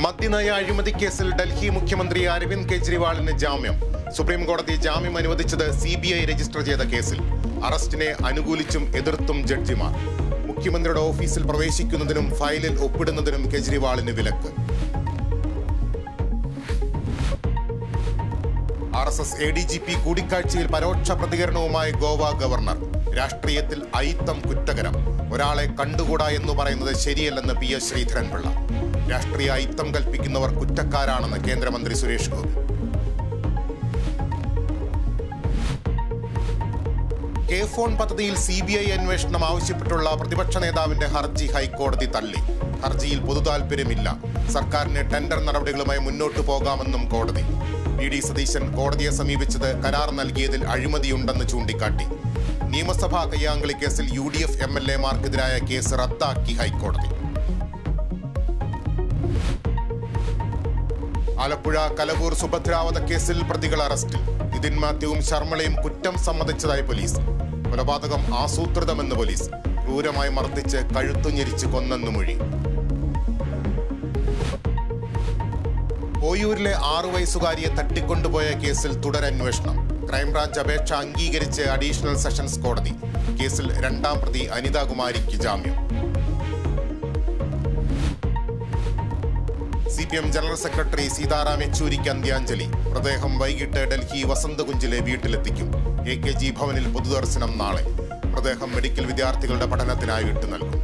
മദ്യനയ അഴിമതി കേസിൽ ഡൽഹി മുഖ്യമന്ത്രി അരവിന്ദ് കെജ്രിവാളിന് ജാമ്യം. സുപ്രീം കോടതി ജാമ്യം അനുവദിച്ചത് CBI രജിസ്റ്റർ ചെയ്ത കേസിൽ. അറസ്റ്റിനെ അനുകൂലിച്ചും എതിർത്തും ജഡ്ജിമാർ. മുഖ്യമന്ത്രിയുടെ ഓഫീസിൽ പ്രവേശിക്കുന്നതിനും ഫയലിൽ ഒപ്പിടുന്നതിനും കെജ്രിവാളിന് വിലക്ക്. RSS ADGP കൂടിക്കാഴ്ചയിൽ പരോക്ഷ പ്രതികരണവുമായി ഗോവ ഗവർണർ. രാഷ്ട്രീയത്തിൽ അയിത്തം കുറ്റകരം. ഒരാളെ കണ്ടുകൂടാ എന്ന് പറയുന്നത് ശരിയല്ലെന്ന് PS ശ്രീധരൻപിള്ള. രാഷ്ട്രീയ അയിത്തം കൽപ്പിക്കുന്നവർ കുറ്റക്കാരാണെന്ന് കേന്ദ്രമന്ത്രി സുരേഷ് ഗോപി. കെ ഫോൺ പദ്ധതിയിൽ CBI അന്വേഷണം ആവശ്യപ്പെട്ടുള്ള പ്രതിപക്ഷ നേതാവിന്റെ ഹർജി ഹൈക്കോടതി തള്ളി. ഹർജിയിൽ പൊതുതാൽപര്യമില്ല. സർക്കാരിന് ടെൻഡർ നടപടികളുമായി മുന്നോട്ടു പോകാമെന്നും കോടതി. PD സതീശൻ കോടതിയെ സമീപിച്ചത് കരാർ നൽകിയതിൽ അഴിമതിയുണ്ടെന്ന് ചൂണ്ടിക്കാട്ടി. നിയമസഭാ കയ്യാങ്കളി കേസിൽ UDF MLA-മാർക്കെതിരായ കേസ് റദ്ദാക്കി ഹൈക്കോടതി. ആലപ്പുഴ കലവൂർ സുഭദ്രാവത കേസിൽ പ്രതികൾ അറസ്റ്റിൽ. നിതിൻ മാത്യുവും ശർമ്മളയും കുറ്റം സമ്മതിച്ചതായി പോലീസ്. കൊലപാതകം ആസൂത്രിതമെന്ന് പോലീസ്. ക്രൂരമായി മർദ്ദിച്ച് കഴുത്തുഞെരിച്ച് കൊന്നെന്ന് മൊഴി. ഓയൂരിലെ 6 വയസ്സുകാരിയെ തട്ടിക്കൊണ്ടുപോയ കേസിൽ തുടരന്വേഷണം. ക്രൈംബ്രാഞ്ച് അപേക്ഷ അംഗീകരിച്ച് അഡീഷണൽ സെഷൻസ് കോടതി. കേസിൽ 2ാം പ്രതി അനിതാകുമാരിക്ക് ജാമ്യം. CPM ജനറൽ സെക്രട്ടറി സീതാറാം യെച്ചൂരിക്ക് അന്ത്യാഞ്ജലി. മൃതദേഹം വൈകിട്ട് ഡൽഹി വസന്തകുഞ്ചിലെ വീട്ടിലെത്തിക്കും. AKG ഭവനിൽ പൊതുദർശനം നാളെ. മൃതദേഹം മെഡിക്കൽ വിദ്യാർത്ഥികളുടെ പഠനത്തിനായി വിട്ടുനൽകും.